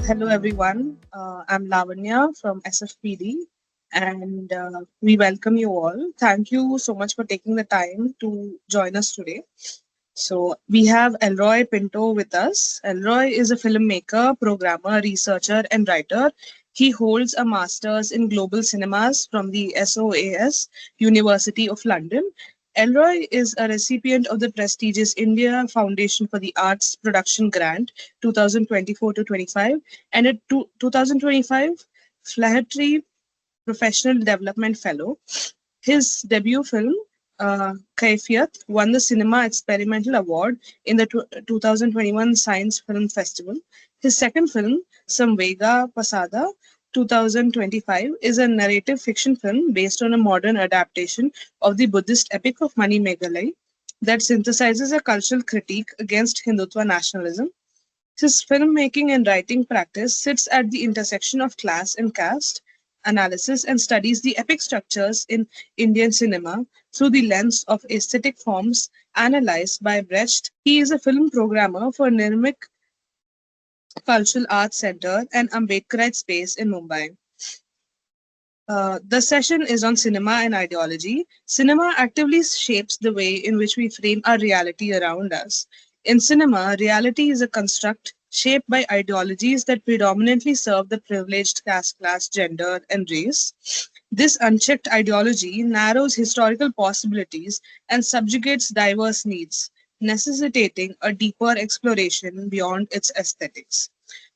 Hello, everyone. I'm Lavanya from SFPD, and we welcome you all. Thank you so much for taking the time to join us today. So, we have Elroy Pinto with us. Elroy is a filmmaker, programmer, researcher, and writer. He holds a master's in global cinemas from the SOAS, University of London. Elroy is a recipient of the prestigious India Foundation for the Arts Production Grant 2024 to 25 and a 2025 Flaherty Professional Development Fellow. His debut film, Kaifiyat, won the Cinema Experimental Award in the 2021 Science Film Festival. His second film, Samvega-Pasada, 2025, is a narrative fiction film based on a modern adaptation of the Buddhist epic of Manimekalai that synthesizes a cultural critique against Hindutva nationalism. His filmmaking and writing practice sits at the intersection of class and caste analysis and studies the epic structures in Indian cinema through the lens of aesthetic forms analyzed by Brecht. He is a film programmer for Nirmik Cultural Arts Center and Ambedkarite Space in Mumbai. The session is on cinema and ideology. Cinema actively shapes the way in which we frame our reality around us. In cinema, reality is a construct shaped by ideologies that predominantly serve the privileged caste class, gender, and race. This unchecked ideology narrows historical possibilities and subjugates diverse needs, necessitating a deeper exploration beyond its aesthetics.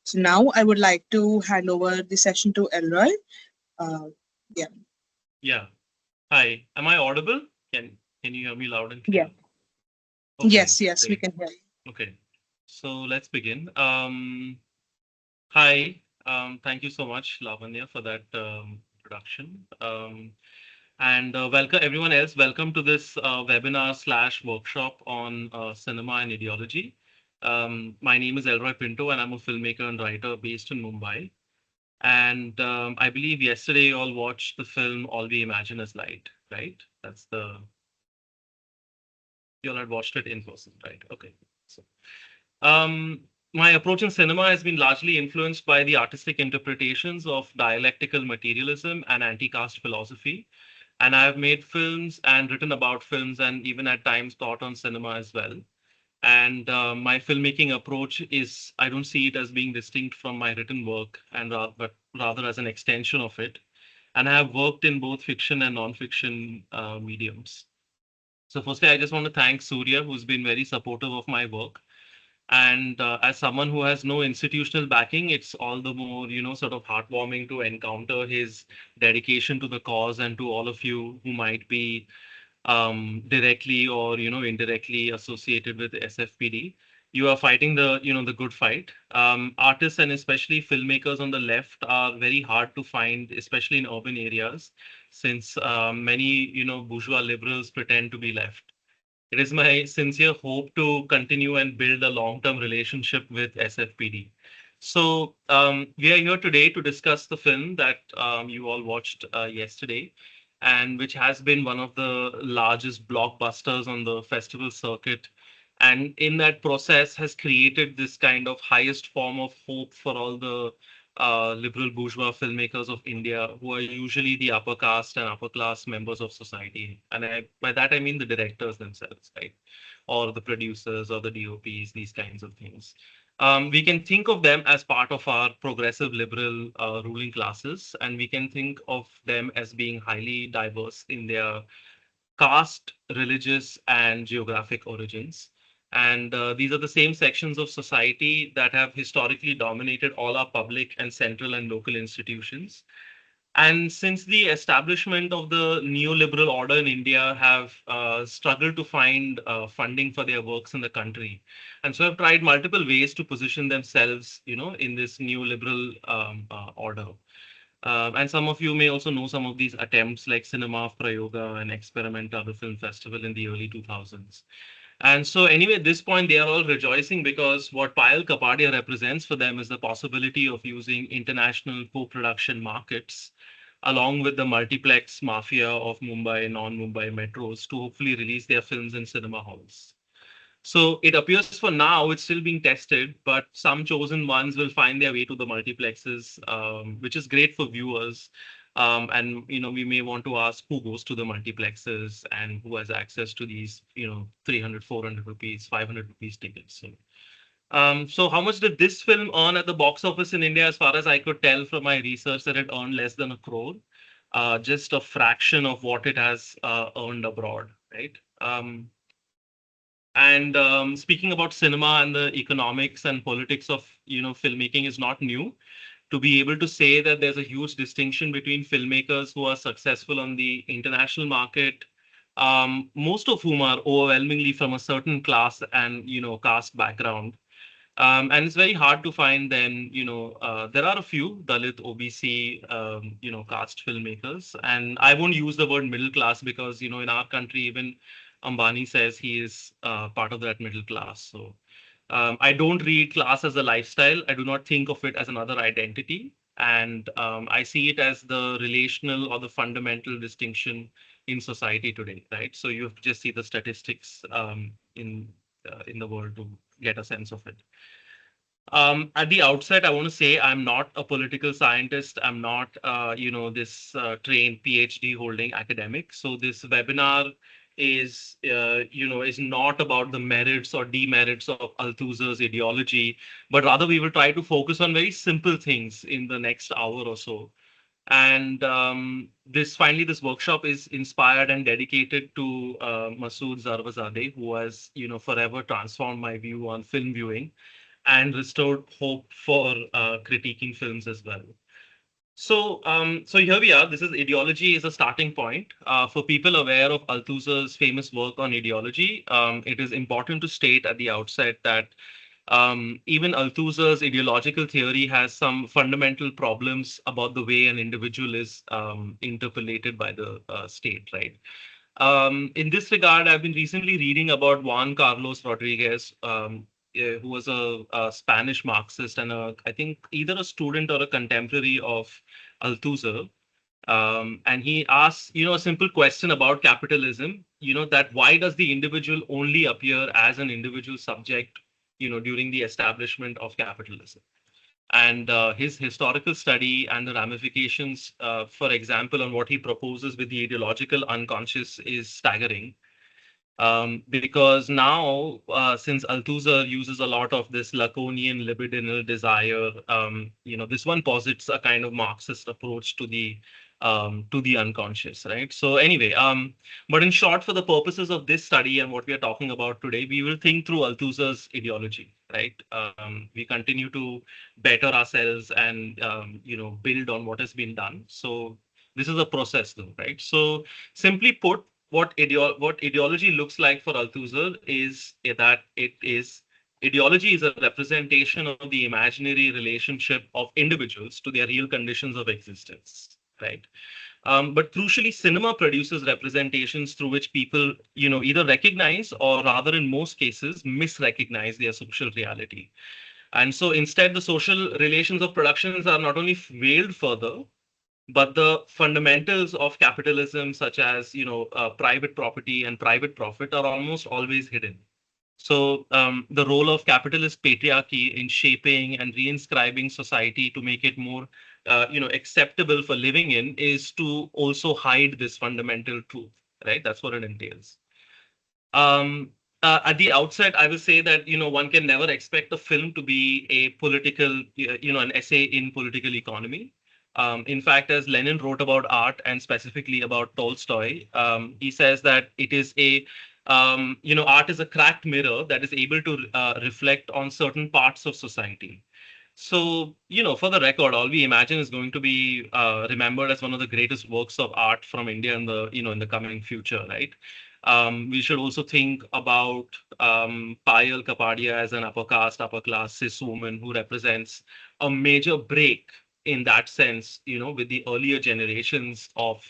So now I would like to hand over the session to Elroy. Uh, yeah. Yeah. Hi. Am I audible? Can you hear me loud and Yeah. clear? Okay, Yes, we great. can hear you. Okay. So let's begin. Hi. Thank you so much, Lavanya, for that introduction. And welcome everyone else. Welcome to this webinar slash workshop on cinema and ideology. My name is Elroy Pinto, and I'm a filmmaker and writer based in Mumbai. And I believe yesterday you all watched the film All We Imagine Is Light, right? You all had watched it in person, right? Okay. So, my approach in cinema has been largely influenced by the artistic interpretations of dialectical materialism and anti-caste philosophy. And I have made films and written about films and even at times taught on cinema as well. And my filmmaking approach is, I don't see it as being distinct from my written work, but rather as an extension of it. And I have worked in both fiction and non-fiction mediums. So firstly, I just want to thank Surya, who's been very supportive of my work. And as someone who has no institutional backing, it's all the more, sort of heartwarming to encounter his dedication to the cause and to all of you who might be directly or indirectly associated with SFPD. You are fighting the good fight. Artists and especially filmmakers on the left are very hard to find, especially in urban areas, since many bourgeois liberals pretend to be left. It is my sincere hope to continue and build a long-term relationship with SFPD. So we are here today to discuss the film that you all watched yesterday, and which has been one of the largest blockbusters on the festival circuit. And in that process has created this kind of highest form of hope for all the liberal bourgeois filmmakers of India, who are usually the upper caste and upper class members of society. And by that, I mean the directors themselves, right? Or the producers or the DOPs, these kinds of things. We can think of them as part of our progressive liberal ruling classes, and we can think of them as being highly diverse in their caste, religious, and geographic origins. And these are the same sections of society that have historically dominated all our public and central and local institutions. And since the establishment of the neoliberal order in India have struggled to find funding for their works in the country, and so have tried multiple ways to position themselves, in this neoliberal order. And some of you may also know some of these attempts like Cinema Prayoga and Experimenta, the film festival in the early 2000s. And so anyway, at this point, they are all rejoicing because what Payal Kapadia represents for them is the possibility of using international co-production markets along with the multiplex mafia of Mumbai, non-Mumbai metros to hopefully release their films in cinema halls. So it appears for now it's still being tested, but some chosen ones will find their way to the multiplexes, which is great for viewers. And we may want to ask who goes to the multiplexes and who has access to these 300, 400 rupees, 500 rupees tickets. So how much did this film earn at the box office in India? As far as I could tell from my research, that it earned less than a crore, just a fraction of what it has earned abroad, right? And speaking about cinema and the economics and politics of filmmaking is not new. To be able to say that there's a huge distinction between filmmakers who are successful on the international market, most of whom are overwhelmingly from a certain class and caste background. And it's very hard to find then, there are a few Dalit, OBC, caste filmmakers. And I won't use the word middle class because, in our country, even Ambani says he is part of that middle class. So I don't read class as a lifestyle. I do not think of it as another identity. And I see it as the relational or the fundamental distinction in society today, right? So you have to just see the statistics in the world to get a sense of it. At the outset, I want to say I'm not a political scientist. I'm not, this trained PhD holding academic. So this webinar is not about the merits or demerits of Althusser's ideology, but rather we will try to focus on very simple things in the next hour or so. And this workshop is inspired and dedicated to Masood Zarwazadeh, who has, forever transformed my view on film viewing and restored hope for critiquing films as well. So here we are. This is ideology is a starting point. For people aware of Althusser's famous work on ideology, it is important to state at the outset that even Althusser's ideological theory has some fundamental problems about the way an individual is interpolated by the state, right? In this regard, I've been recently reading about Juan Carlos Rodriguez, who was a Spanish Marxist and I think either a student or a contemporary of Althusser. And he asks, a simple question about capitalism, that why does the individual only appear as an individual subject, during the establishment of capitalism? And his historical study and the ramifications, for example, on what he proposes with the ideological unconscious is staggering. Because now, since Althusser uses a lot of this Lacanian libidinal desire, this one posits a kind of Marxist approach to the unconscious, right? So anyway, but in short, for the purposes of this study and what we are talking about today, we will think through Althusser's ideology, right? We continue to better ourselves and build on what has been done. So this is a process, though, right? So simply put, what ideology looks like for Althusser is that it is ideology is a representation of the imaginary relationship of individuals to their real conditions of existence, right? But crucially, cinema produces representations through which people, either recognize or rather in most cases misrecognize their social reality. And so instead, the social relations of productions are not only veiled further, but the fundamentals of capitalism, such as private property and private profit, are almost always hidden. So the role of capitalist patriarchy in shaping and reinscribing society to make it more acceptable for living in is to also hide this fundamental truth, right? That's what it entails. At the outset, I will say that one can never expect a film to be a political, an essay in political economy. In fact, as Lenin wrote about art and specifically about Tolstoy, he says that it is art is a cracked mirror that is able to reflect on certain parts of society. So, for the record, all we imagine is going to be remembered as one of the greatest works of art from India in the coming future, right? We should also think about Payal Kapadia as an upper caste, upper class cis woman who represents a major break in that sense, with the earlier generations of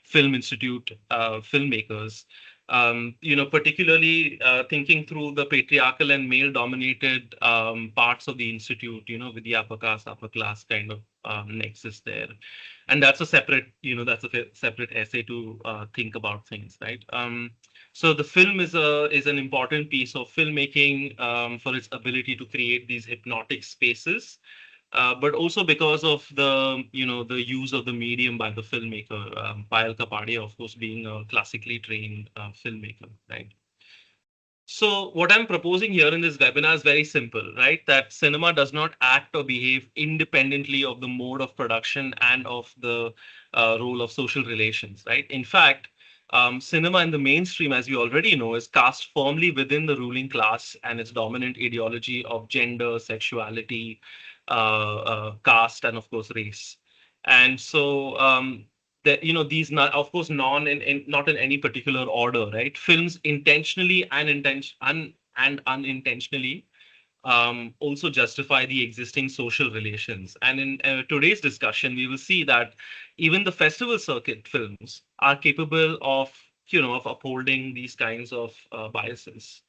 film institute filmmakers. Particularly thinking through the patriarchal and male-dominated parts of the institute, with the upper caste, upper class kind of nexus there. And that's a separate, that's a separate essay to think about things, right? So the film is an important piece of filmmaking for its ability to create these hypnotic spaces, but also because of the use of the medium by the filmmaker, Payal Kapadia, of course, being a classically trained filmmaker, right? So what I'm proposing here in this webinar is very simple, right? That cinema does not act or behave independently of the mode of production and of the role of social relations, right? In fact, cinema in the mainstream, as we already know, is cast firmly within the ruling class and its dominant ideology of gender, sexuality, caste, and of course race. And so that these of course not in any particular order, right? Films intentionally and and unintentionally also justify the existing social relations. And in today's discussion, we will see that even the festival circuit films are capable of of upholding these kinds of biases.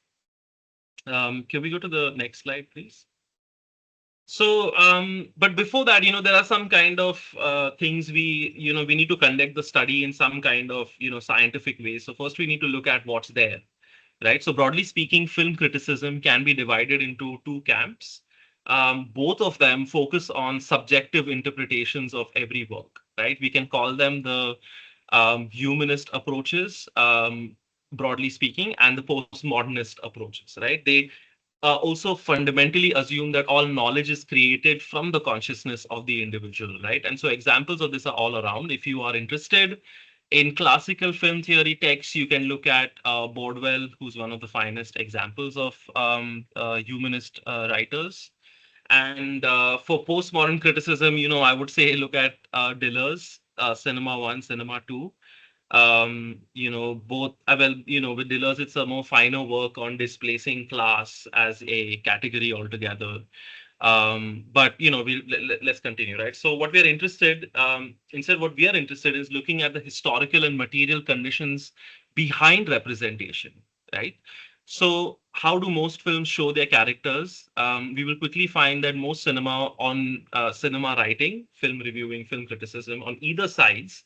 Can we go to the next slide, please? So, but before that, there are some kind of things we need to conduct the study in some kind of, scientific way. So first we need to look at what's there, right? So broadly speaking, film criticism can be divided into two camps. Both of them focus on subjective interpretations of every work, right? We can call them the humanist approaches, broadly speaking, and the postmodernist approaches, right? They also fundamentally assume that all knowledge is created from the consciousness of the individual, right? And so examples of this are all around. If you are interested in classical film theory texts, you can look at Bordwell, who's one of the finest examples of humanist writers. And for postmodern criticism, I would say look at Diller's Cinema 1, Cinema 2. Both well, with Deleuze, it's a more finer work on displacing class as a category altogether. But let's continue, right? So what we are interested instead what we are interested is looking at the historical and material conditions behind representation, right? So how do most films show their characters? We will quickly find that most cinema writing, film reviewing, film criticism on either sides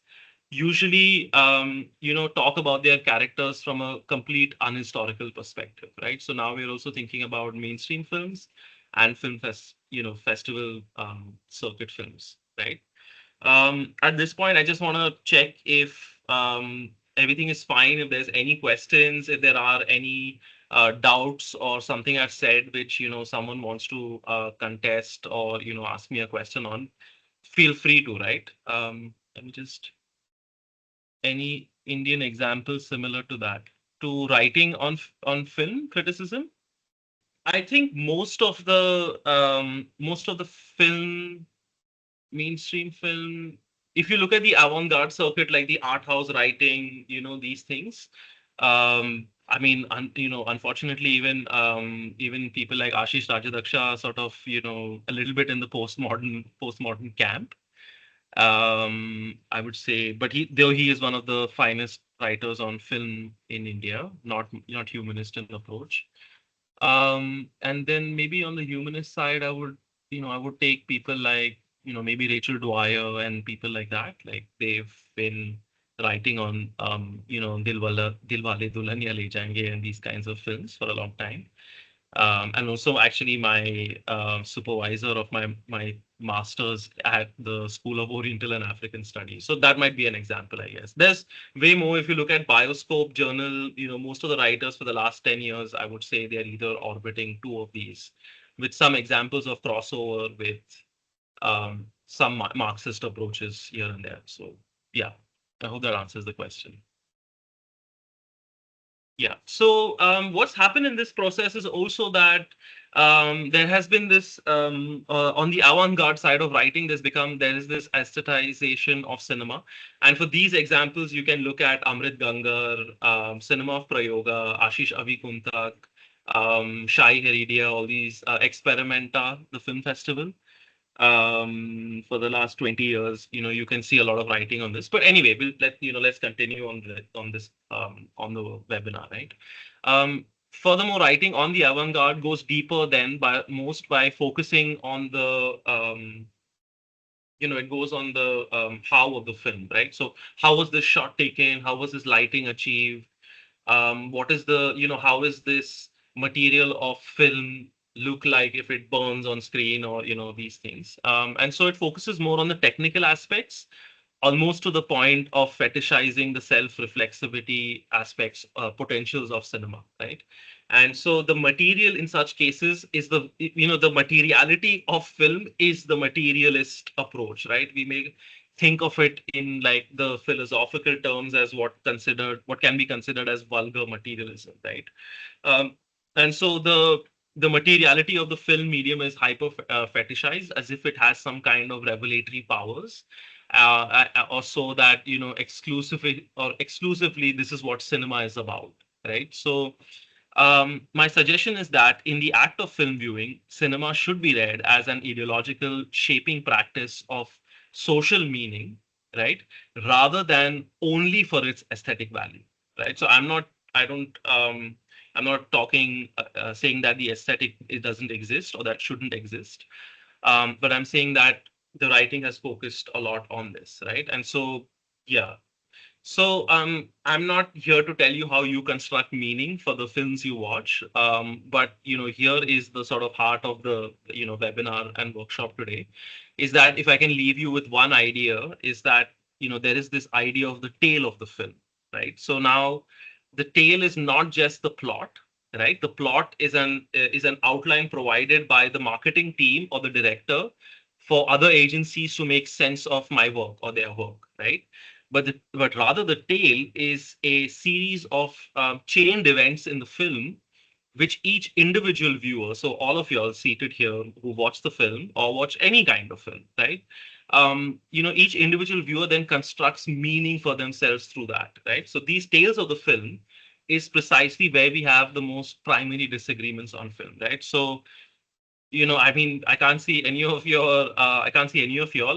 usually talk about their characters from a complete unhistorical perspective, right? So now we're also thinking about mainstream films and festival circuit films, right? At this point, I just want to check if everything is fine, if there's any questions, if there are any doubts or something I've said which someone wants to contest or ask me a question on. Feel free to, right? Let me just any Indian examples similar to that, to writing on film criticism? I think most of the film mainstream film, if you look at the avant-garde circuit, like the art house writing, these things. I mean, unfortunately, even people like Ashish Rajadaksha are sort of a little bit in the postmodern camp. I would say, but though he is one of the finest writers on film in India, not humanist in approach. And then maybe on the humanist side, I would take people like, maybe Rachel Dwyer and people like that. Like they've been writing on, Dilwale Dulhaniya Le Jayenge and these kinds of films for a long time. And also actually my supervisor of my master's at the School of Oriental and African Studies. So that might be an example, I guess. There's way more. If you look at Bioscope Journal, most of the writers for the last 10 years, I would say they're either orbiting two of these, with some examples of crossover with some Marxist approaches here and there. So yeah, I hope that answers the question. Yeah. So what's happened in this process is also that there has been this on the avant-garde side of writing. There is this aesthetization of cinema, and for these examples, you can look at Amrit Gangar, Cinema of Prayoga, Ashish Avikuntak, Shai Heredia, all these Experimenta, the film festival. For the last 20 years. You can see a lot of writing on this. But anyway, let's continue on the webinar, right? Furthermore, writing on the avant-garde goes deeper than by focusing on it goes on the how of the film, right? So how was this shot taken? How was this lighting achieved? What is how is this material of film look like if it burns on screen, or these things. And so it focuses more on the technical aspects, almost to the point of fetishizing the self-reflexivity aspects, potentials of cinema, right? And so the material in such cases is the materiality of film is the materialist approach, right? We may think of it in like the philosophical terms as what can be considered as vulgar materialism, right? Um, and so the materiality of the film medium is hyper fetishized as if it has some kind of revelatory powers, or so that exclusively this is what cinema is about, right? So my suggestion is that in the act of film viewing, cinema should be read as an ideological shaping practice of social meaning, right? Rather than only for its aesthetic value, right? So I don't, I'm not saying that the aesthetic it doesn't exist or that shouldn't exist. But I'm saying that the writing has focused a lot on this, right? And so, yeah, so I'm not here to tell you how you construct meaning for the films you watch, but here is the sort of heart of the webinar and workshop today, is that if I can leave you with one idea, is that there is this idea of the tale of the film, right? So now the tale is not just the plot, right? The plot is an outline provided by the marketing team or the director for other agencies to make sense of my work or their work, right? But rather the tale is a series of chained events in the film, which each individual viewer, so all of you all seated here who watch the film or watch any kind of film, right? Each individual viewer then constructs meaning for themselves through that, right? So these tales of the film is precisely where we have the most primary disagreements on film, right? So I mean, I can't see any of y'all,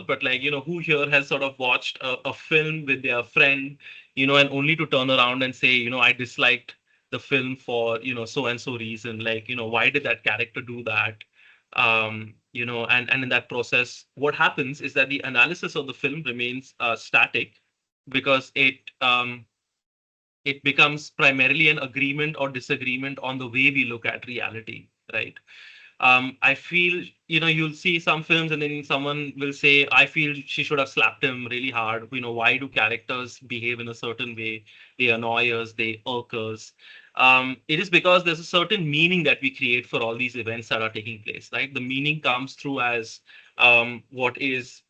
but like, who here has sort of watched a film with their friend, and only to turn around and say, I disliked the film for, so and so reason, like, why did that character do that? And in that process, what happens is that the analysis of the film remains static because it becomes primarily an agreement or disagreement on the way we look at reality, right? I feel, you'll see some films and then someone will say, I feel she should have slapped him really hard. Why do characters behave in a certain way? They annoy us, they irk us. It is because there's a certain meaning that we create for all these events that are taking place, right? The meaning comes through as what is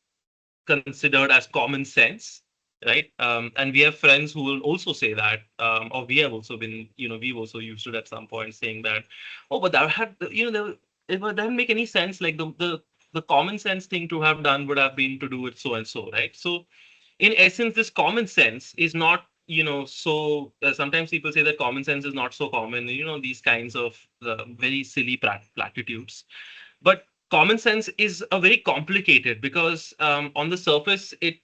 considered as common sense, right? And we have friends who will also say that, or we have also been, we've also used it at some point saying that, oh, but that had, it doesn't make any sense. Like the common sense thing to have done would have been to do it so and so, right? So in essence, this common sense is not, so sometimes people say that common sense is not so common, these kinds of very silly platitudes. But common sense is a very complicated because on the surface, it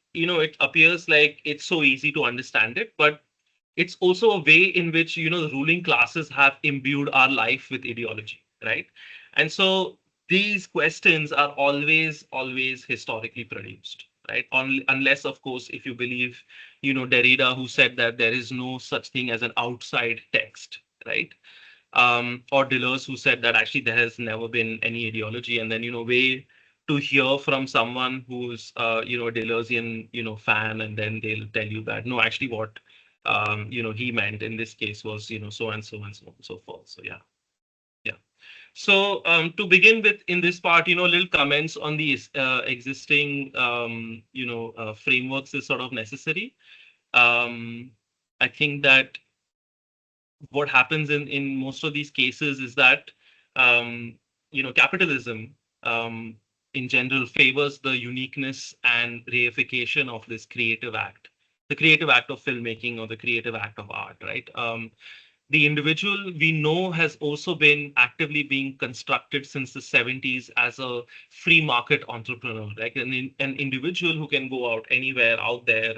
appears like it's so easy to understand it, but it's also a way in which the ruling classes have imbued our life with ideology, right? And so these questions are always historically produced, right? Unless, of course, if you believe Derrida, who said that there is no such thing as an outside text, right? Or Deleuze, who said that actually there has never been any ideology, and then way to hear from someone who's a Deleuzian fan, and then they'll tell you that no, actually what he meant in this case was so and so and so on and so forth. So yeah, yeah. So to begin with, in this part, little comments on these existing frameworks is sort of necessary. Um, I think that what happens in most of these cases is that capitalism in general favors the uniqueness and reification of this creative act, the creative act of filmmaking or the creative act of art, right? the individual we know has also been actively being constructed since the 70s as a free market entrepreneur, like an individual who can go out anywhere out there,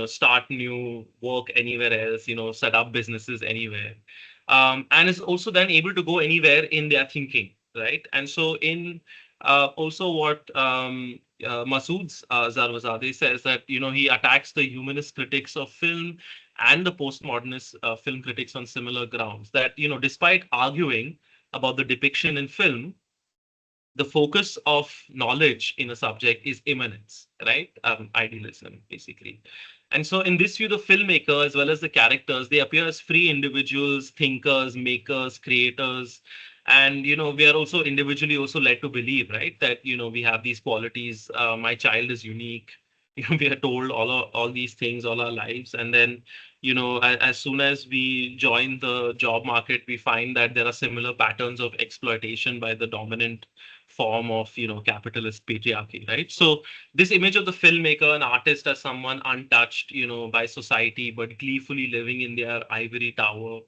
start new work anywhere else, set up businesses anywhere, and is also then able to go anywhere in their thinking, right? And so in also what Masood Zarwazadeh says, that he attacks the humanist critics of film and the postmodernist film critics on similar grounds, that despite arguing about the depiction in film, the focus of knowledge in a subject is immanence, right? Idealism, basically. And so, in this view, the filmmaker as well as the characters, they appear as free individuals, thinkers, makers, creators. And we are also individually also led to believe, right, that we have these qualities. My child is unique. We are told all these things all our lives, and then as soon as we join the job market, we find that there are similar patterns of exploitation by the dominant form of capitalist patriarchy, right? So this image of the filmmaker and artist as someone untouched by society but gleefully living in their ivory tower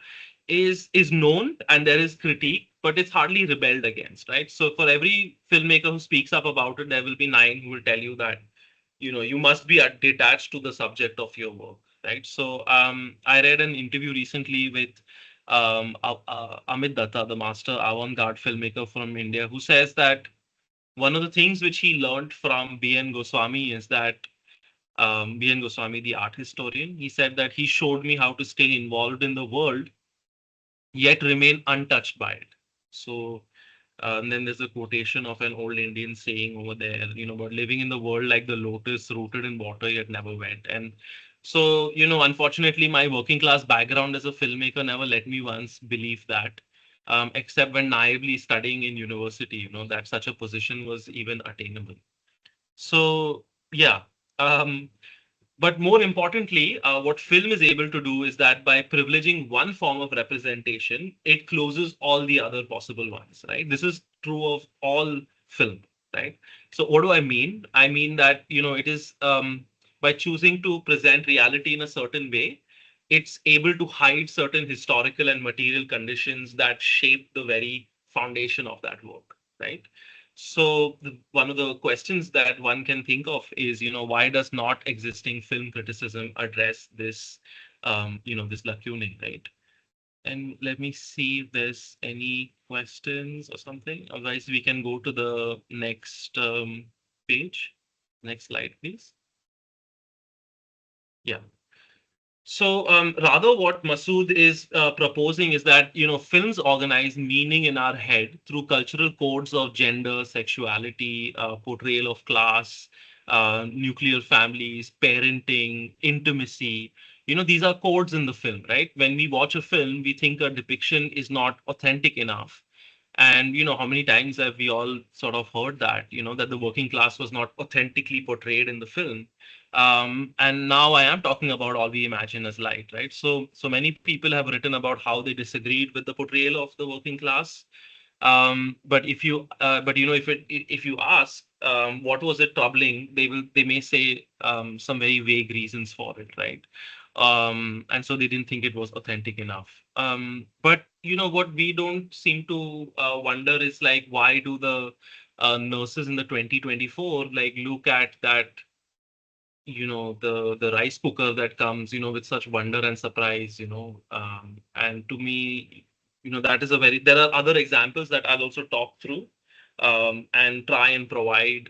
is known, and there is critique, but it's hardly rebelled against, right? So for every filmmaker who speaks up about it, there will be nine who will tell you that you must be detached to the subject of your work, right? So I read an interview recently with Amit Datta, the master avant-garde filmmaker from India, who says that one of the things which he learned from B.N. Goswami is that B.N. Goswami, the art historian, he said that he showed me how to stay involved in the world yet remain untouched by it. So and then there's a quotation of an old Indian saying over there, about living in the world like the lotus rooted in water yet never wet. And so, unfortunately, my working class background as a filmmaker never let me once believe that, except when naively studying in university, that such a position was even attainable. So, yeah. Um, but more importantly, what film is able to do is that by privileging one form of representation, it closes all the other possible ones, right? This is true of all film, right? So what do I mean? I mean that, it is by choosing to present reality in a certain way, it's able to hide certain historical and material conditions that shape the very foundation of that work, right? So one of the questions that one can think of is, why does not existing film criticism address this, this lacunae, right? And let me see if there's any questions or something. Otherwise, we can go to the next page. Next slide, please. Yeah. So rather what Masood is proposing is that, films organize meaning in our head through cultural codes of gender, sexuality, portrayal of class, nuclear families, parenting, intimacy. These are codes in the film, right? When we watch a film, we think a depiction is not authentic enough. And how many times have we all sort of heard that, that the working class was not authentically portrayed in the film. And now I am talking about All We Imagine as Light, right? So many people have written about how they disagreed with the portrayal of the working class. But if you ask, what was it troubling, they may say some very vague reasons for it, right? And so they didn't think it was authentic enough. But what we don't seem to wonder is, like, why do the nurses in the 2024 like look at that, the rice cooker that comes, with such wonder and surprise, and to me, that is a very, there are other examples that I'll also talk through, and try and provide,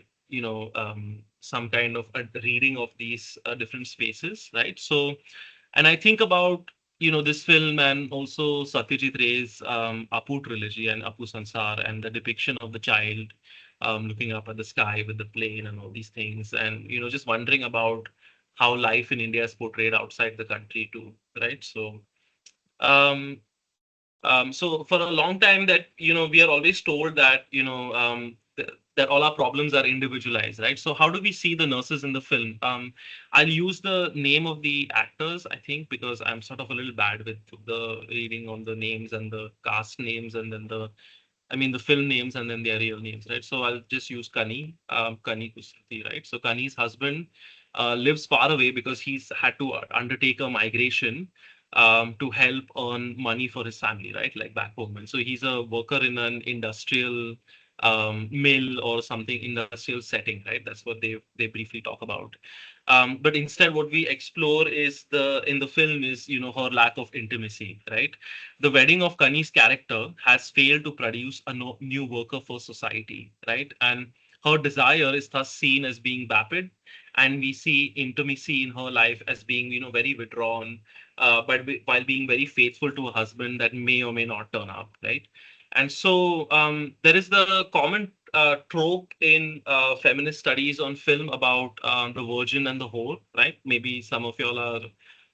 some kind of a reading of these different spaces, right? So, and I think about, this film, and also Satyajit Ray's Apu trilogy and Apu Sansar, and the depiction of the child looking up at the sky with the plane and all these things, and just wondering about how life in India is portrayed outside the country too, right? So um, so for a long time, that we are always told that that all our problems are individualized, right? So how do we see the nurses in the film? I'll use the name of the actors, I think, because I'm sort of a little bad with the reading on the names and the cast names, and then the film names and then their real names, right? So I'll just use Kani, Kani Kusrati, right? So Kani's husband lives far away because he's had to undertake a migration. to help earn money for his family, right? Like back home. And so he's a worker in an industrial mill or something industrial setting, right? That's what they briefly talk about. But instead, what we explore is the in the film is her lack of intimacy, right? The wedding of Kani's character has failed to produce a new worker for society, right? And her desire is thus seen as being vapid, and we see intimacy in her life as being very withdrawn, but while being very faithful to a husband that may or may not turn up, right? And so there is the common trope in feminist studies on film about the virgin and the whore, right? Maybe some of y'all are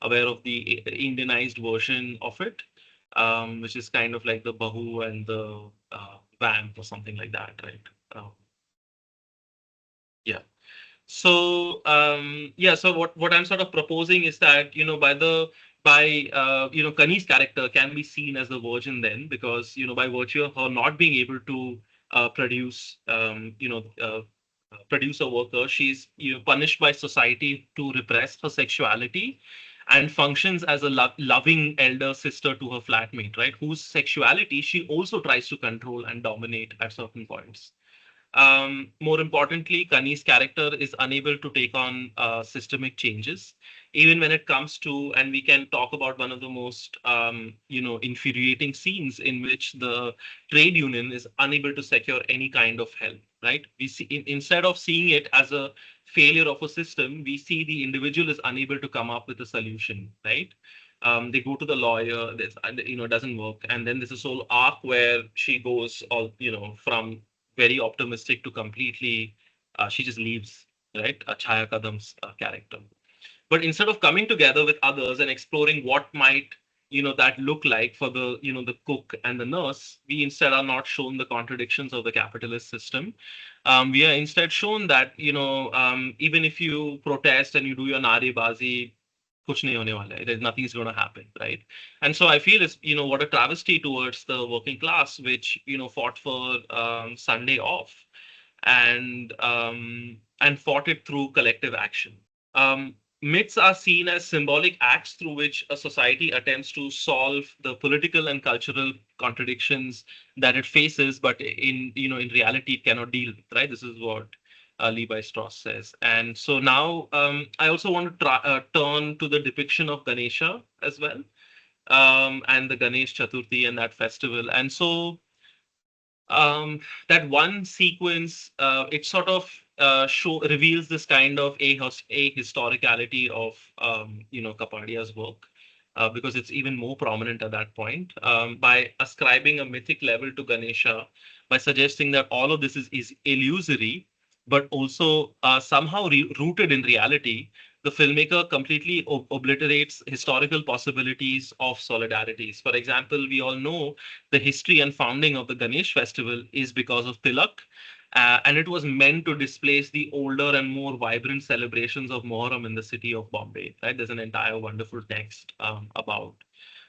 aware of the Indianized version of it, which is kind of like the Bahu and the vamp or something like that, right? Uh, yeah. So so what I'm sort of proposing is that by Kani's character can be seen as the virgin then, because by virtue of her not being able to produce produce a worker, she's punished by society to repress her sexuality, and functions as a loving elder sister to her flatmate, right? Whose sexuality she also tries to control and dominate at certain points. More importantly, Kani's character is unable to take on systemic changes, even when it comes to, and we can talk about one of the most, infuriating scenes in which the trade union is unable to secure any kind of help. Right? We see instead of seeing it as a failure of a system, we see the individual is unable to come up with a solution. Right? They go to the lawyer, and doesn't work, and then there's this whole arc where she goes all from very optimistic to completely she just leaves, right? Chaya Kadam's character. But instead of coming together with others and exploring what might that look like for the the cook and the nurse, we instead are not shown the contradictions of the capitalist system. We are instead shown that even if you protest and you do your narebazi, kuch nahi hone wala hai. There's nothing is going to happen, right? And so I feel it's what a travesty towards the working class, which fought for Sunday off, and fought it through collective action. Myths are seen as symbolic acts through which a society attempts to solve the political and cultural contradictions that it faces, but in reality it cannot deal with. Right? This is what Levi Strauss says. And so now I also want to turn to the depiction of Ganesha as well, and the Ganesh Chaturthi and that festival. And so that one sequence, it sort of show reveals this kind of a historicality of Kapadia's work, because it's even more prominent at that point, by ascribing a mythic level to Ganesha, by suggesting that all of this is illusory, but also somehow rooted in reality. The filmmaker completely obliterates historical possibilities of solidarities. For example, we all know the history and founding of the Ganesh festival is because of Tilak. And it was meant to displace the older and more vibrant celebrations of Muharram in the city of Bombay. Right? There's an entire wonderful text about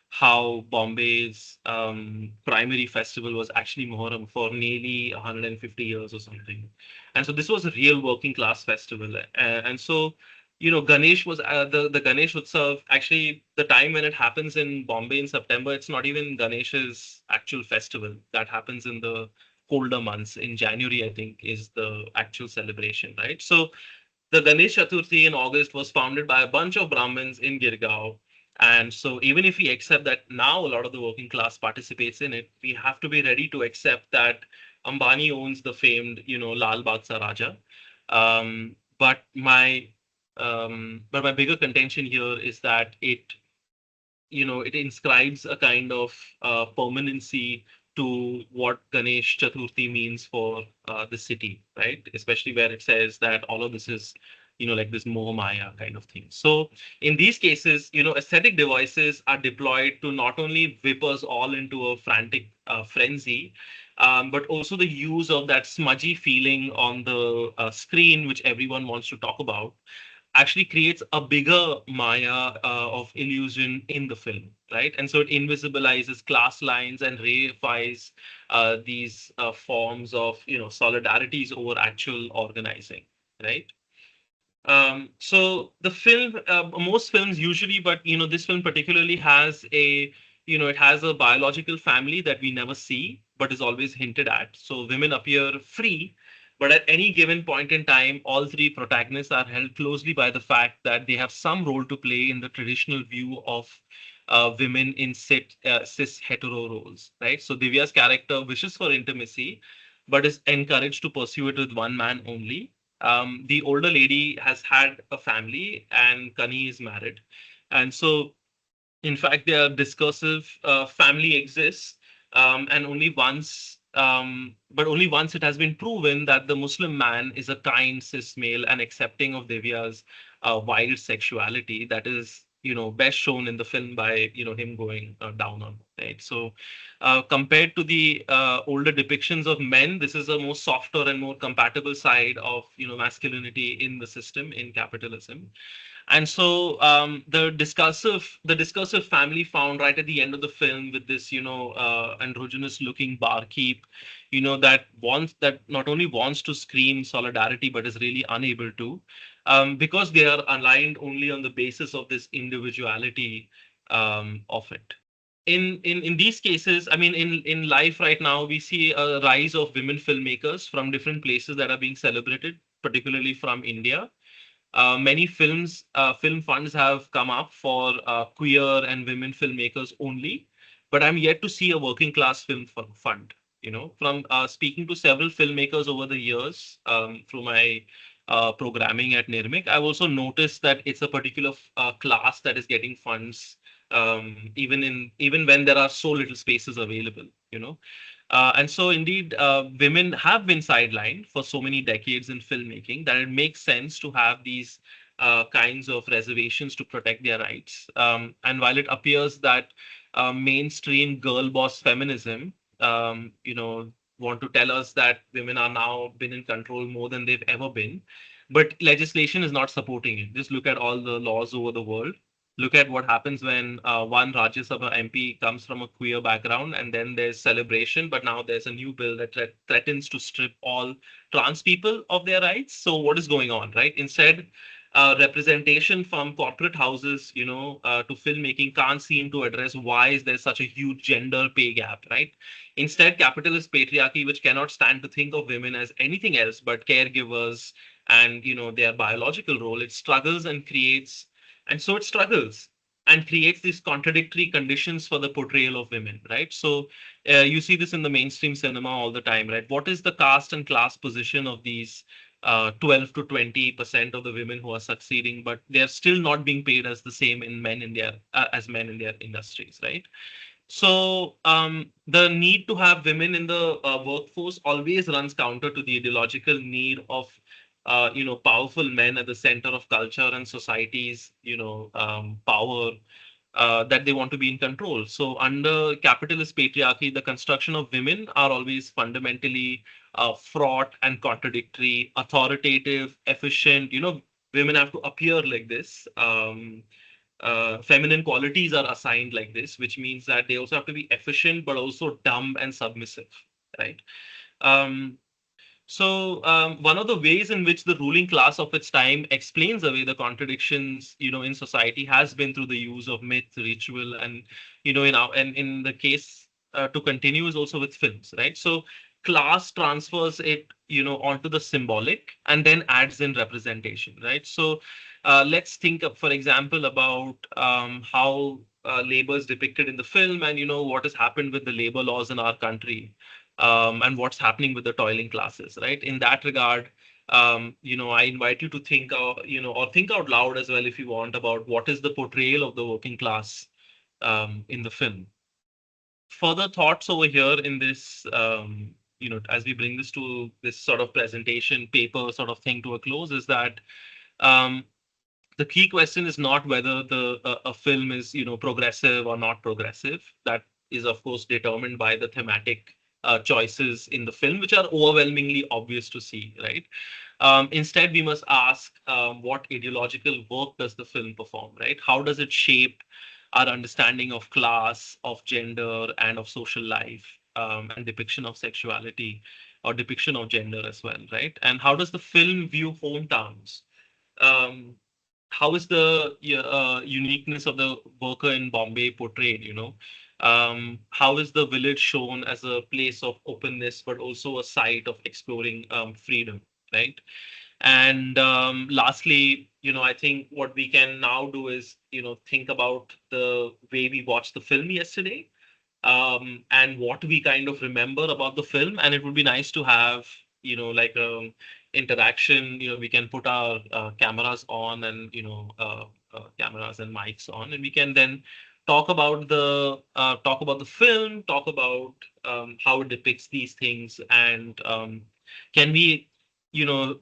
how Bombay's primary festival was actually Muharram for nearly 150 years or something. And so this was a real working class festival. And so, Ganesh was the Ganesh Utsav. Actually, the time when it happens in Bombay in September, it's not even Ganesh's actual festival. That happens in the colder months. In January, I think, is the actual celebration, right? So the Ganesh Chaturthi in August was founded by a bunch of Brahmins in Girgaon. And so even if we accept that now a lot of the working class participates in it, we have to be ready to accept that Ambani owns the famed, Lal Bagh Raja. But my bigger contention here is that it inscribes a kind of permanency to what Ganesh Chaturthi means for the city, right? Especially where it says that all of this is, like this Moh Maya kind of thing. So in these cases, aesthetic devices are deployed to not only whip us all into a frantic frenzy, but also the use of that smudgy feeling on the screen, which everyone wants to talk about, actually creates a bigger Maya of illusion in the film, right? And so it invisibilizes class lines and reifies these forms of, solidarities over actual organizing, right? So the film, most films usually, but this film particularly has it has a biological family that we never see, but is always hinted at. So women appear free, but at any given point in time, all three protagonists are held closely by the fact that they have some role to play in the traditional view of women in cis hetero roles, right? So Divya's character wishes for intimacy, but is encouraged to pursue it with one man only. The older lady has had a family and Kani is married. And so, in fact, their discursive family exists, and only once it has been proven that the Muslim man is a kind cis male and accepting of Divya's wild sexuality. That is, best shown in the film by him going down on her, right. So, compared to the older depictions of men, this is a more softer and more compatible side of masculinity in the system in capitalism. And so the discursive family found right at the end of the film with this androgynous looking barkeep, that not only wants to scream solidarity but is really unable to, because they are aligned only on the basis of this individuality of it. In these cases, I mean, in life right now, we see a rise of women filmmakers from different places that are being celebrated, particularly from India. Many film funds have come up for queer and women filmmakers only, but I'm yet to see a working class fund. From speaking to several filmmakers over the years, through my programming at Nirmik, I've also noticed that it's a particular class that is getting funds, even when there are so little spaces available. And so, indeed, women have been sidelined for so many decades in filmmaking that it makes sense to have these kinds of reservations to protect their rights. And while it appears that mainstream girl boss feminism, want to tell us that women are now been in control more than they've ever been, but legislation is not supporting it. Just look at all the laws over the world. Look at what happens when one Rajya Sabha MP comes from a queer background, and then there's celebration. But now there's a new bill that threatens to strip all trans people of their rights. So what is going on, right? Instead, representation from corporate houses, to filmmaking can't seem to address why is there such a huge gender pay gap, right? Instead, capitalist patriarchy, which cannot stand to think of women as anything else but caregivers and their biological role, it struggles and creates and so it struggles and creates these contradictory conditions for the portrayal of women, right? So you see this in the mainstream cinema all the time, right? What is the caste and class position of these 12 to 20% of the women who are succeeding, but they're still not being paid as the same in men in their as men in their industries, right? So the need to have women in the workforce always runs counter to the ideological need of powerful men at the center of culture and society's power, that they want to be in control. So under capitalist patriarchy, the construction of women are always fundamentally fraught and contradictory, authoritative, efficient. Women have to appear like this. Feminine qualities are assigned like this, which means that they also have to be efficient, but also dumb and submissive, right? Um, one of the ways in which the ruling class of its time explains away the contradictions, in society has been through the use of myth, ritual, and in the case to continue is also with films, right? So class transfers it, onto the symbolic and then adds in representation, right? So let's think of, for example, about how labor is depicted in the film, and what has happened with the labor laws in our country, and what's happening with the toiling classes, right? In that regard, I invite you to think, or think out loud as well if you want, about what is the portrayal of the working class in the film. Further thoughts over here in this, as we bring this to this sort of presentation paper sort of thing to a close, is that um, the key question is not whether a film is progressive or not progressive. That is of course determined by the thematic choices in the film, which are overwhelmingly obvious to see, right? Instead, we must ask, what ideological work does the film perform, right? How does it shape our understanding of class, of gender, and of social life, and depiction of sexuality, or depiction of gender as well, right? And how does the film view hometowns, how is the uniqueness of the worker in Bombay portrayed? How is the village shown as a place of openness, but also a site of exploring freedom, right? And lastly, I think what we can now do is, think about the way we watched the film yesterday, and what we kind of remember about the film. And it would be nice to have, like interaction. We can put our cameras on, and cameras and mics on, and we can then talk about the film, talk about how it depicts these things, and can we, you know,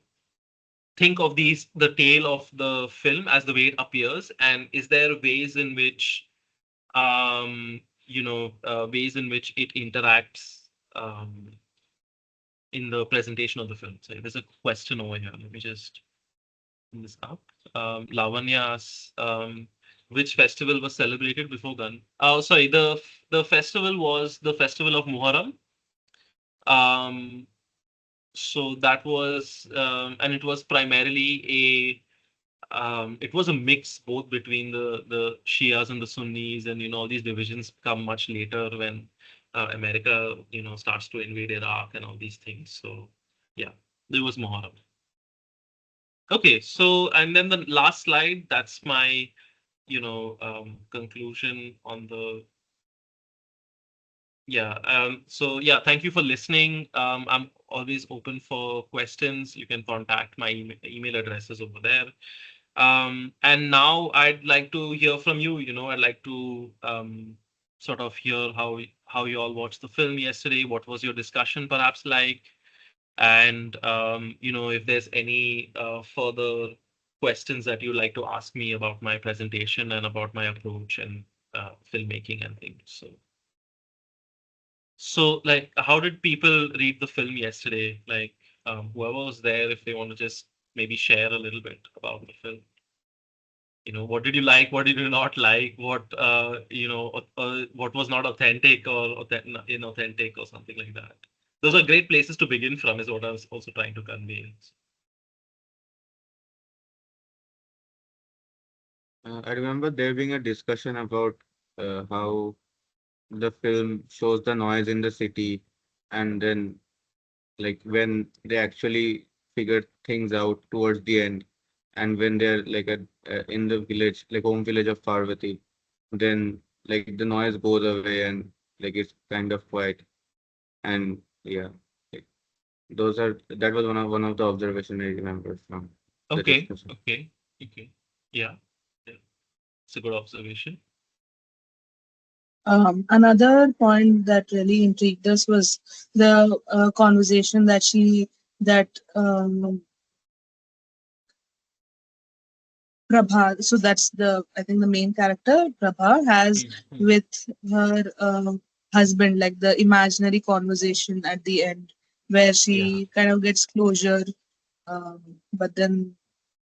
think of the tale of the film as the way it appears, and is there ways in which ways in which it interacts in the presentation of the film. So there's a question over here. Let me just bring this up. Lavanya asks, which festival was celebrated before Gun? Oh, sorry. The festival was the festival of Muharram. Um, so that was, and it was primarily it was a mix both between the Shias and the Sunnis, and all these divisions come much later when America starts to invade Iraq and all these things. So yeah, there was Muharram. Okay, so and then the last slide, that's my conclusion on the yeah. So yeah, thank you for listening. I'm always open for questions. You can contact my email addresses over there. And now I'd like to hear from you. I'd like to sort of hear how you all watched the film yesterday. What was your discussion perhaps like? And if there's any further questions that you'd like to ask me about my presentation and about my approach and filmmaking and things. So like, how did people read the film yesterday? Like, whoever was there, if they want to just maybe share a little bit about the film. What did you like, what did you not like, what was not authentic or inauthentic or something like that. Those are great places to begin from, is what I was also trying to convey. I remember there being a discussion about how the film shows the noise in the city, and then like when they actually figure things out towards the end, and when they're like in the village, like home village of Parvati, then like the noise goes away and like it's kind of quiet. And yeah, like, that was one of the observation I remember from the Okay, discussion. okay, okay. Yeah, yeah. It's a good observation. Another point that really intrigued us was the conversation that Prabha, so that's I think the main character, Prabha, has Mhm. with her husband, like the imaginary conversation at the end, where Yeah, she kind of gets closure. But then,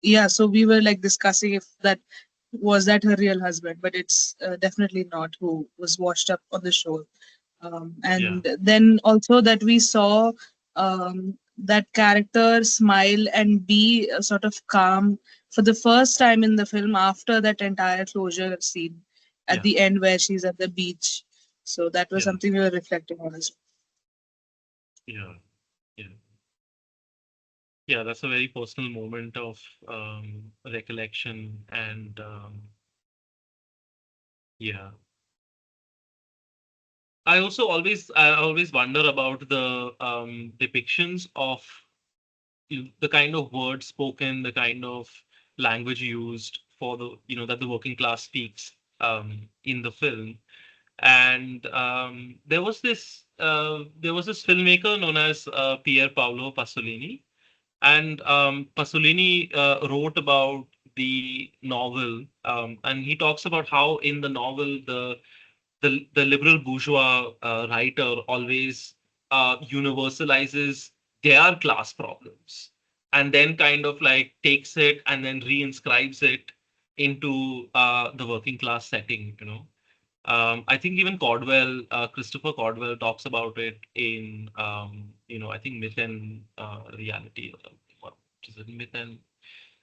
yeah, so we were like discussing if that her real husband, but it's definitely not, who was washed up on the shore. yeah, And then also that we saw that character smile and be sort of calm for the first time in the film after that entire closure scene at yeah, the end where she's at the beach. So that was yeah, something we were reflecting on as yeah, yeah. Yeah, that's a very personal moment of recollection, and yeah. I always wonder about the depictions of the kind of words spoken, the kind of language used for the that the working class speaks in the film. And there was this filmmaker known as Pier Paolo Pasolini, and Pasolini wrote about the novel, and he talks about how in the novel the liberal bourgeois writer always universalizes their class problems, and then kind of like takes it and then reinscribes it into the working class setting. I think even Christopher Caldwell talks about it in, I think Myth and Reality, or what is it, Myth and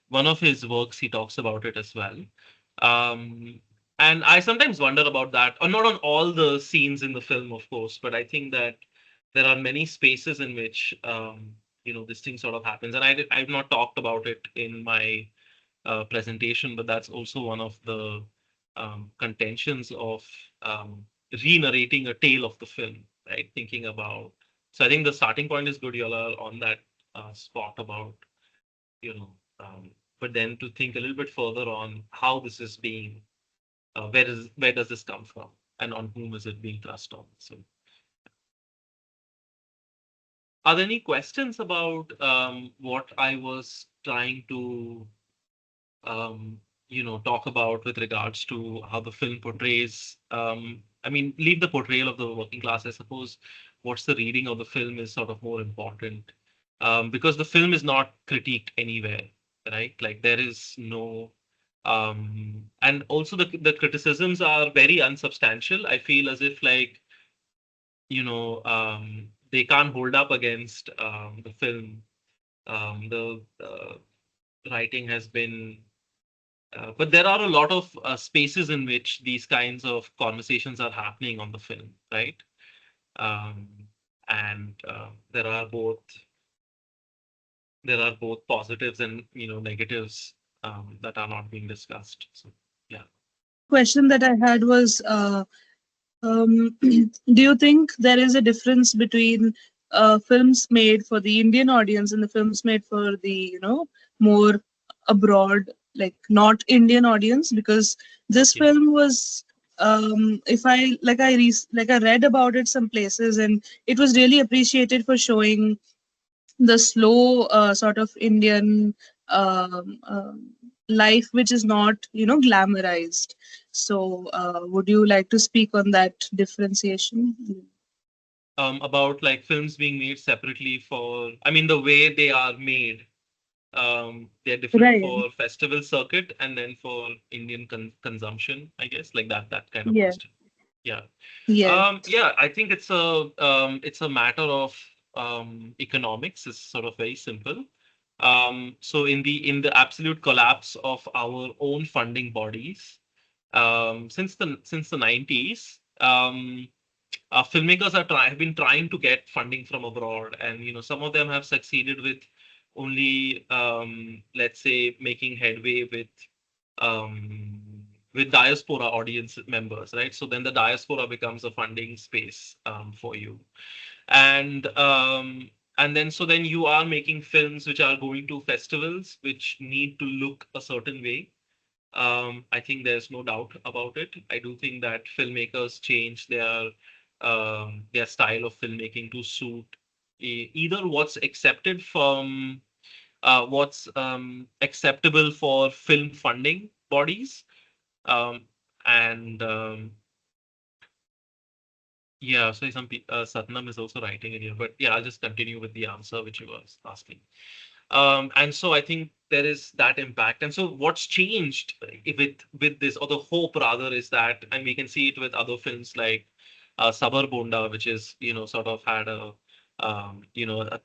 one of his works, he talks about it as well. Um, and I sometimes wonder about that, or not on all the scenes in the film, of course, but I think that there are many spaces in which this thing sort of happens. And I've not talked about it in my presentation, but that's also one of the contentions of re-narrating a tale of the film, right? Thinking about. So I think the starting point is good. You are on that spot about you know, but then to think a little bit further on how this is being, where does this come from, and on whom is it being thrust on? So, are there any questions about what I was trying to, talk about with regards to how the film portrays? I mean, leave the portrayal of the working class. I suppose what's the reading of the film is sort of more important, because the film is not critiqued anywhere, right? Like there is no, and also the criticisms are very unsubstantial. I feel as if like they can't hold up against the film. The writing has been but there are a lot of spaces in which these kinds of conversations are happening on the film, right? Um, and there are both positives and negatives that are not being discussed. So yeah. Question that I had was, do you think there is a difference between films made for the Indian audience and the films made for the, more abroad, like not Indian audience? Because this Yeah. film was, if I like I like I read about it some places, and it was really appreciated for showing the slow sort of Indian life, which is not, glamorized. So, would you like to speak on that differentiation? About like films being made separately for, I mean, the way they are made, they're different Right. for festival circuit and then for Indian consumption, I guess, like that kind of Yeah. question. Yeah. Yeah. Yeah, I think it's a matter of economics. It's sort of very simple. So in the absolute collapse of our own funding bodies, since the 90s, filmmakers have been trying to get funding from abroad, and some of them have succeeded with only let's say making headway with diaspora audience members, right? So then the diaspora becomes a funding space for you, and then so then you are making films which are going to festivals which need to look a certain way. I think there's no doubt about it. I do think that filmmakers change their style of filmmaking to suit either what's accepted from what's acceptable for film funding bodies, um, and yeah. So Satnam is also writing in here, but yeah, I'll just continue with the answer which you was asking. And so I think there is that impact. And so what's changed with this, or the hope rather, is that, and we can see it with other films like Sabar Bonda, which is sort of had a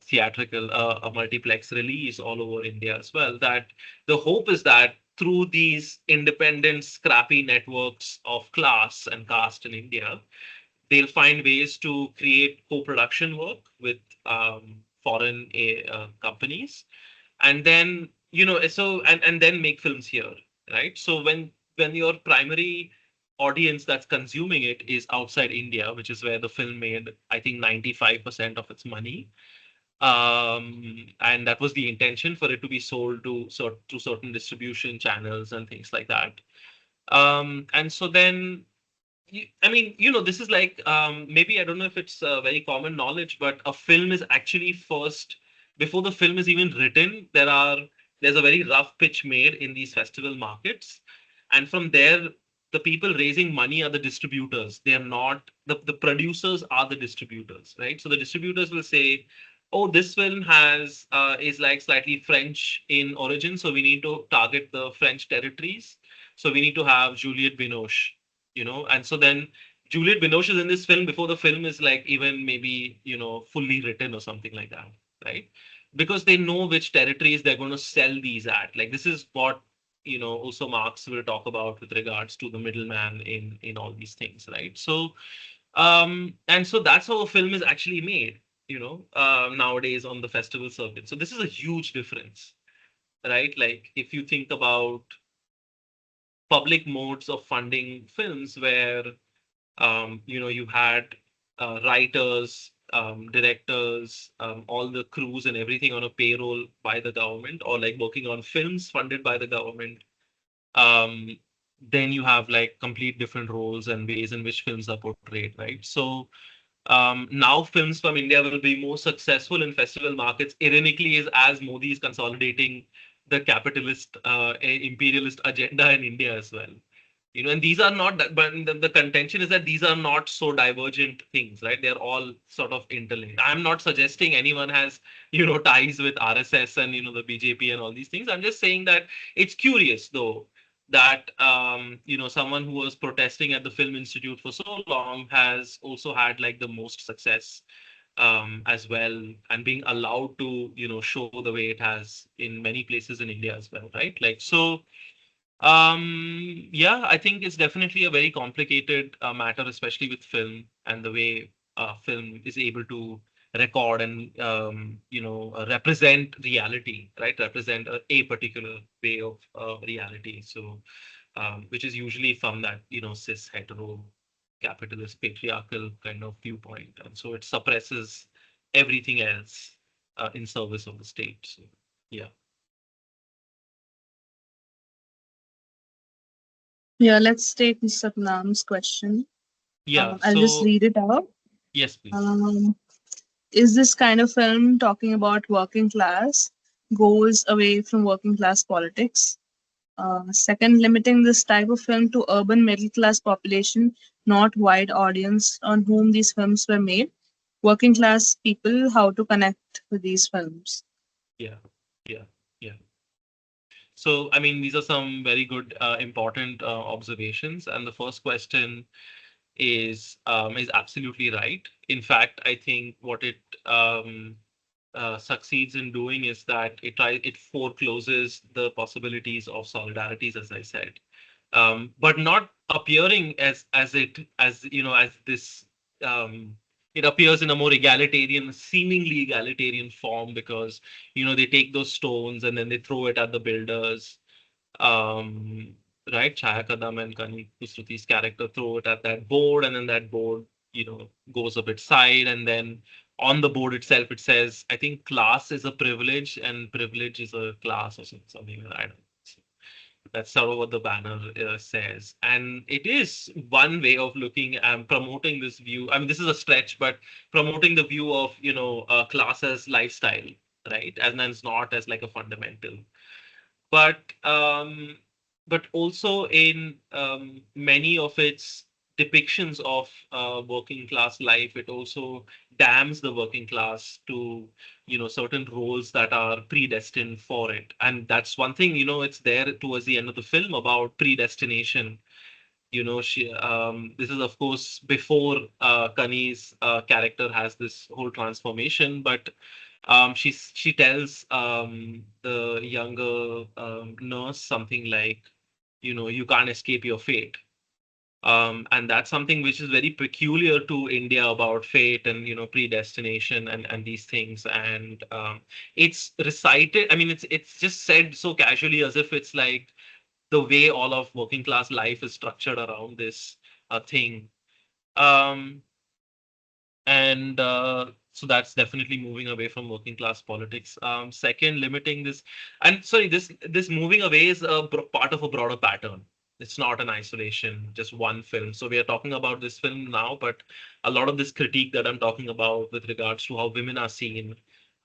theatrical, a multiplex release all over India as well. That the hope is that through these independent, scrappy networks of class and caste in India, they'll find ways to create co-production work with foreign companies, and then and then make films here, right? So when your primary audience that's consuming it is outside India, which is where the film made, I think, 95% of its money, and that was the intention, for it to be sold to certain distribution channels and things like that. And so then I mean, this is like maybe I don't know if it's very common knowledge, but a film is actually first, before the film is even written, there's a very rough pitch made in these festival markets, and from there, the people raising money are the distributors. They are not the producers are the distributors, right? So the distributors will say, "Oh, this film is like slightly French in origin, so we need to target the French territories. So we need to have Juliette Binoche." And so then Juliette Binoche is in this film before the film is like even maybe fully written or something like that, right? because they know which territories they're going to sell these at. Like this is what also Marx will talk about with regards to the middleman in all these things, right? So and so that's how a film is actually made, nowadays on the festival circuit. So this is a huge difference, right? Like if you think about public modes of funding films where you had writers, directors, all the crews and everything on a payroll by the government, or like working on films funded by the government. um, then you have like complete different roles and ways in which films are portrayed, right? So now films from India will be more successful in festival markets, ironically, is as Modi is consolidating the capitalist, imperialist agenda in India as well. And these are not that, but the contention is that these are not so divergent things, right? They're all sort of interlinked. I'm not suggesting anyone has, ties with RSS and, the BJP and all these things. I'm just saying that it's curious, though, that, someone who was protesting at the Film Institute for so long has also had like the most success as well, and being allowed to, show the way it has in many places in India as well, right? Like, so yeah, I think it's definitely a very complicated matter, especially with film and the way film is able to record and represent reality, right? Represent a particular way of reality. So, which is usually from that cis hetero capitalist patriarchal kind of viewpoint, and so it suppresses everything else in service of the state. So, yeah, Yeah, let's take Satnam's question. yeah. I'll just So, read it out. yes, please. Um, is this kind of film talking about working class, goes away from working class politics? Second, limiting this type of film to urban middle class population, not wide audience on whom these films were made. Working class people, how to connect with these films. Yeah, yeah, yeah. So, I mean, these are some very good, important observations. And the first question is absolutely right. In fact, I think what it succeeds in doing is that it forecloses the possibilities of solidarities, as I said, but not appearing as this. It appears in a more egalitarian, seemingly egalitarian form, because they take those stones and then they throw it at the builders, um, right? Chaya Kadam and Kani Kusruti's character throw it at that board, and then that board, goes a bit side, and then on the board itself, it says, I think class is a privilege and privilege is a class, or something like that. I don't know. So that's sort of what the banner says. And it is one way of looking and promoting this view. I mean, this is a stretch, but promoting the view of, class as lifestyle, right? And then it's not as like a fundamental, but also in many of its depictions of working class life, it also damns the working class to certain roles that are predestined for it. And that's one thing, it's there towards the end of the film about predestination. She this is of course before Kani's character has this whole transformation, but she tells the younger nurse something like, you can't escape your fate. And that's something which is very peculiar to India about fate and predestination and these things. And it's recited. I mean, it's just said so casually as if it's like the way all of working class life is structured around this thing. Um, and so that's definitely moving away from working class politics. Second, limiting this, and sorry, this moving away is a part of a broader pattern. It's not an isolation, just one film. So we are talking about this film now, but a lot of this critique that I'm talking about with regards to how women are seen,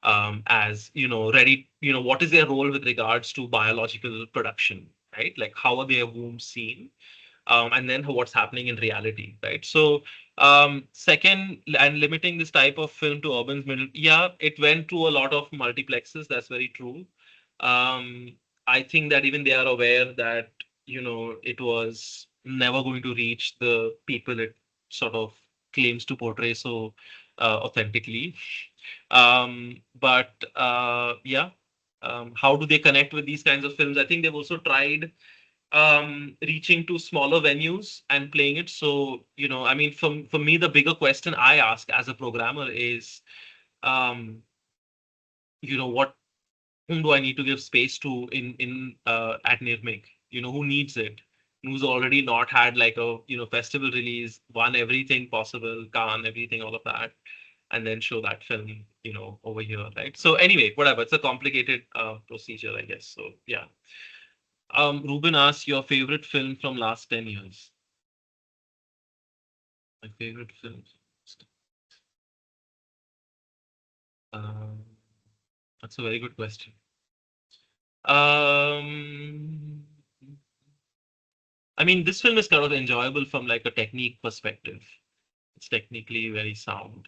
as ready, what is their role with regards to biological production, right? Like how are their wombs seen, and then what's happening in reality, right? So, second, and limiting this type of film to urban middle, yeah, it went to a lot of multiplexes. That's very true. Um, I think that even they are aware that it was never going to reach the people it sort of claims to portray so authentically. But yeah, how do they connect with these kinds of films? I think they've also tried reaching to smaller venues and playing it. So, I mean, for me, the bigger question I ask as a programmer is, um, what whom do I need to give space to in at Nirmik? Who needs it? Who's already not had like a festival release, won everything possible, Cannes, everything, all of that, and then show that film, over here, right? So anyway, whatever. It's a complicated procedure, I guess. So yeah. Ruben asks your favorite film from last 10 years. My favorite film. Um, that's a very good question. Um, I mean, this film is kind of enjoyable from like a technique perspective. It's technically very sound,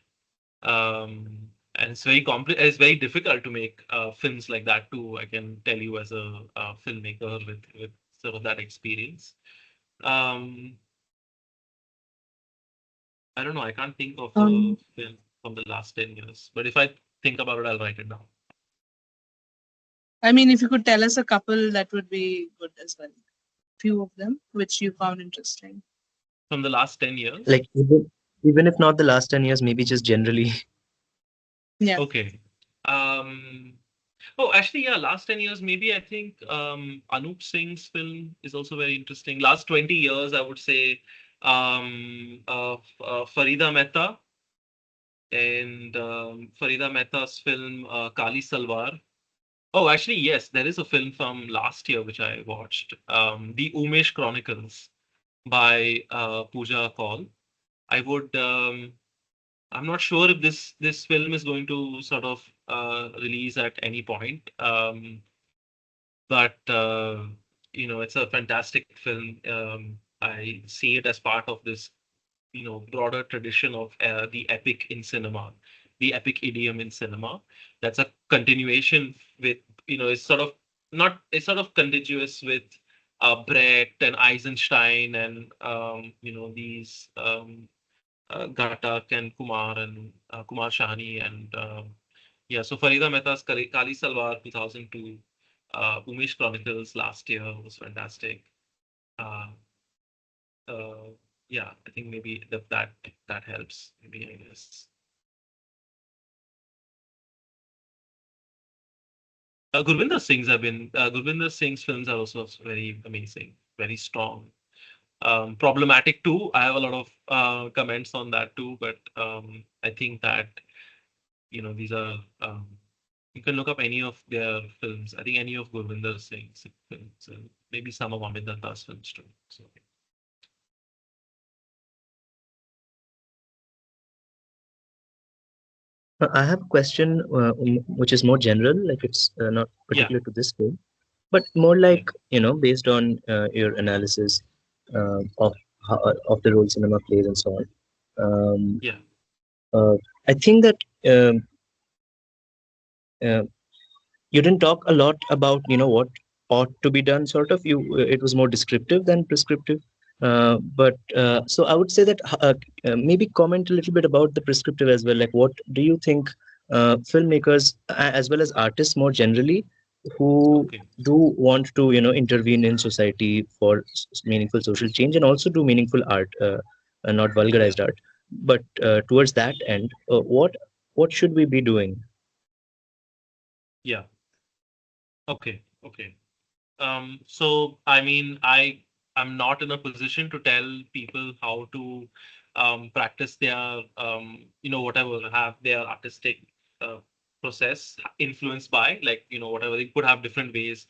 and it's very complex. It's very difficult to make films like that too. I can tell you as a, filmmaker with sort of that experience. Um, I don't know. I can't think of a Um, film from the last 10 years, but if I think about it, I'll write it down. I mean, if you could tell us a couple, that would be good as well. Few of them which you found interesting. From the last 10 years. Like even if not the last 10 years, maybe just generally. Yeah. Okay. Oh, actually, yeah, last 10 years, maybe I think Anup Singh's film is also very interesting. Last 20 years, I would say Farida Mehta and Farida Mehta's film Kali Salwar. Oh, actually, yes, there is a film from last year which I watched, The Umesh Chronicles by Pooja Kaul. I would I'm not sure if this film is going to sort of release at any point, but it's a fantastic film. I see it as part of this broader tradition of the epic in cinema, the epic idiom in cinema. That's a continuation with it's sort of not it's sort of contiguous with Brecht and Eisenstein and these. Ghatak and Kumar and Kumar Shahani and yeah, so Farida Mehta's Kali Salwar 2002, Umesh Chronicles last year was fantastic. Uh, uh, yeah, I think maybe that helps. Maybe I guess. Gurvinder Singh's films are also very amazing, very strong. Problematic too. I have a lot of comments on that too, but I think that these are you can look up any of their films. I think any of Gurvinder Singh's films, and maybe some of Amit Datta's films too. So I have a question which is more general, like it's not yeah, particular to this film, but more okay, like, based on your analysis of the role cinema plays and so on. Um, yeah, uh, I think that uh, you didn't talk a lot about what ought to be done. Sort of, it was more descriptive than prescriptive. But so I would say that maybe comment a little bit about the prescriptive as well. Like, what do you think filmmakers as well as artists more generally who okay, do want to intervene in society for meaningful social change and also do meaningful art, not yeah, vulgarized art, but towards that end, what should we be doing? yeah, okay, okay. So I mean, I'm not in a position to tell people how to practice their whatever have their artistic uh, process influenced by, like whatever, they could have different ways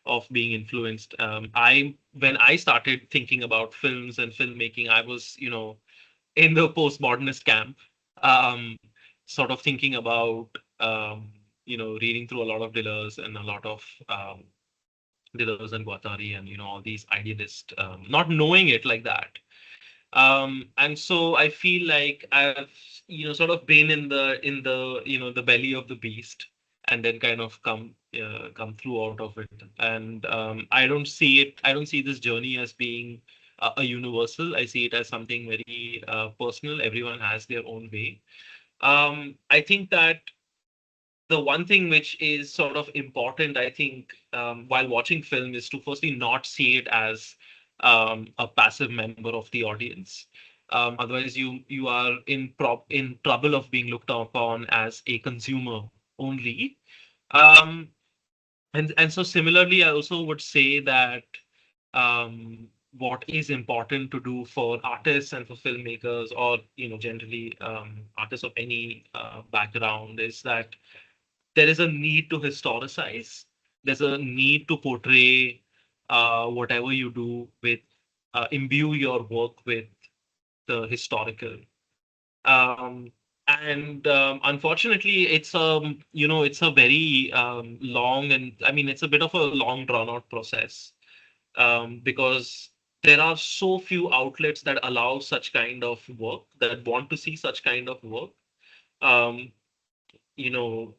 of being influenced. I When I started thinking about films and filmmaking, I was in the postmodernist camp, um, sort of thinking about reading through a lot of Deleuze and a lot of Deleuze and Guattari and all these idealists, not knowing it like that. And so I feel like I've sort of been in the the belly of the beast, and then kind of come through out of it. And I don't see this journey as being a universal. I see it as something very personal. Everyone has their own way. I think that the one thing which is sort of important, I think, while watching film is to firstly not see it as a passive member of the audience. Otherwise, you are in trouble of being looked upon as a consumer only. Um, and so similarly, I also would say that what is important to do for artists and for filmmakers, or generally artists of any background, is that there is a need to historicize. There's a need to portray whatever you do with imbue your work with the historical. Um, and unfortunately, it's a very long, and I mean it's a bit of a long drawn out process, because there are so few outlets that allow such kind of work, that want to see such kind of work. Um,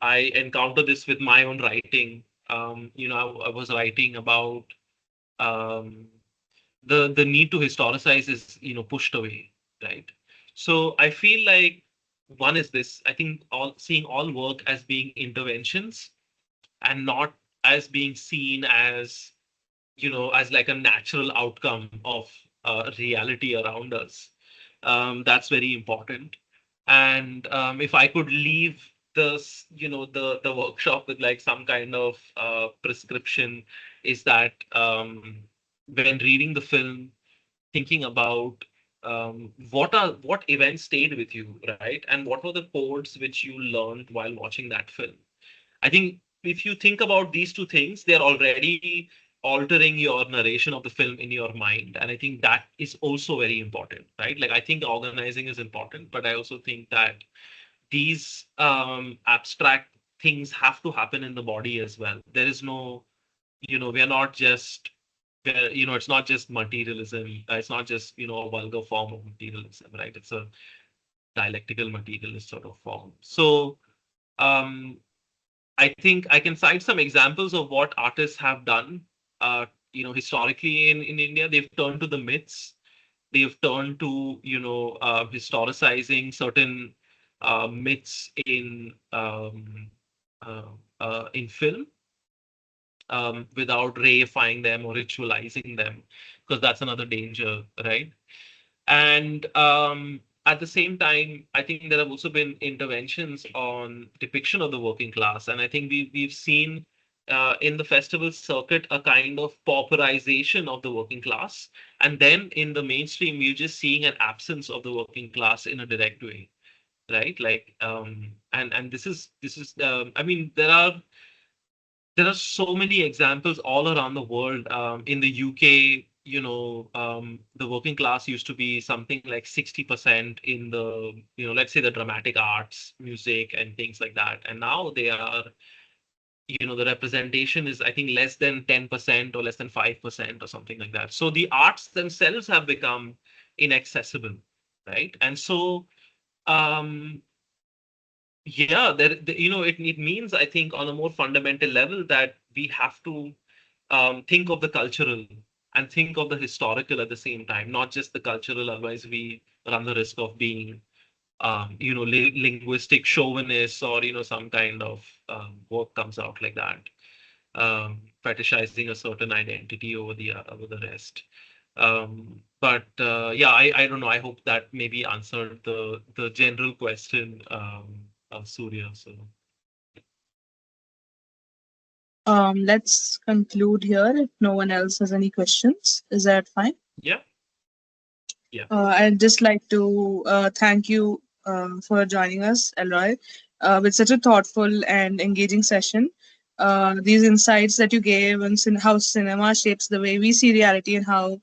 I encounter this with my own writing. I was writing about um, the need to historicize is pushed away, right? So I feel like one is this. I think all seeing all work as being interventions and not as being seen as as like a natural outcome of reality around us. That's very important. And if I could leave the workshop with like some kind of prescription, is that when reading the film, thinking about what events stayed with you, right? And what were the codes which you learned while watching that film? I think if you think about these two things, they're already altering your narration of the film in your mind. And I think that is also very important, right? Like I think organizing is important, but I also think that these abstract things have to happen in the body as well. There is no, we are not just, it's not just materialism. It's not just, a vulgar form of materialism, right? It's a dialectical materialist sort of form. So, um, I think I can cite some examples of what artists have done. Historically in India, they've turned to the myths. They've turned to historicizing certain myths in film, without reifying them or ritualizing them, because that's another danger, right? And at the same time, I think there have also been interventions on depiction of the working class. And I think we've seen in the festival circuit a kind of pauperization of the working class. And then in the mainstream, we're just seeing an absence of the working class in a direct way, right? Like, and this is I mean, there are so many examples all around the world. In the UK, the working class used to be something like 60% in the, let's say the dramatic arts, music, and things like that. And now they are, the representation is, I think, less than 10% or less than 5% or something like that. So the arts themselves have become inaccessible, right? And so, um, yeah, it means, I think, on a more fundamental level, that we have to think of the cultural and think of the historical at the same time, not just the cultural. Otherwise, we run the risk of being, linguistic chauvinists, or some kind of work comes out like that, fetishizing a certain identity over the rest. But yeah, I don't know. I hope that maybe answered the general question, Surya. So Let's conclude here if no one else has any questions. Is that fine? yeah, yeah. I'd just like to thank you for joining us, Elroy, with such a thoughtful and engaging session. These insights that you gave on how cinema shapes the way we see reality, and how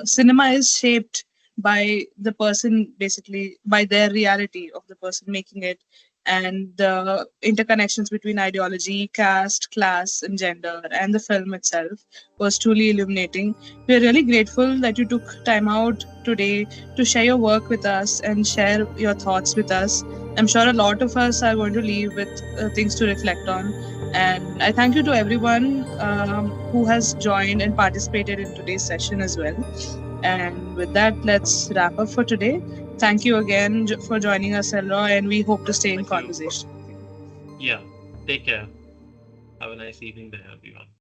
cinema is shaped by the person, basically by their reality of the person making it, and the interconnections between ideology, caste, class, and gender, and the film itself was truly illuminating. We're really grateful that you took time out today to share your work with us and share your thoughts with us. I'm sure a lot of us are going to leave with things to reflect on. And I thank you to everyone who has joined and participated in today's session as well. And with that, let's wrap up for today. Thank you again for joining us, Elroy, and we hope to stay in Thank you. conversation. Yeah. Take care. Have a nice evening there, everyone.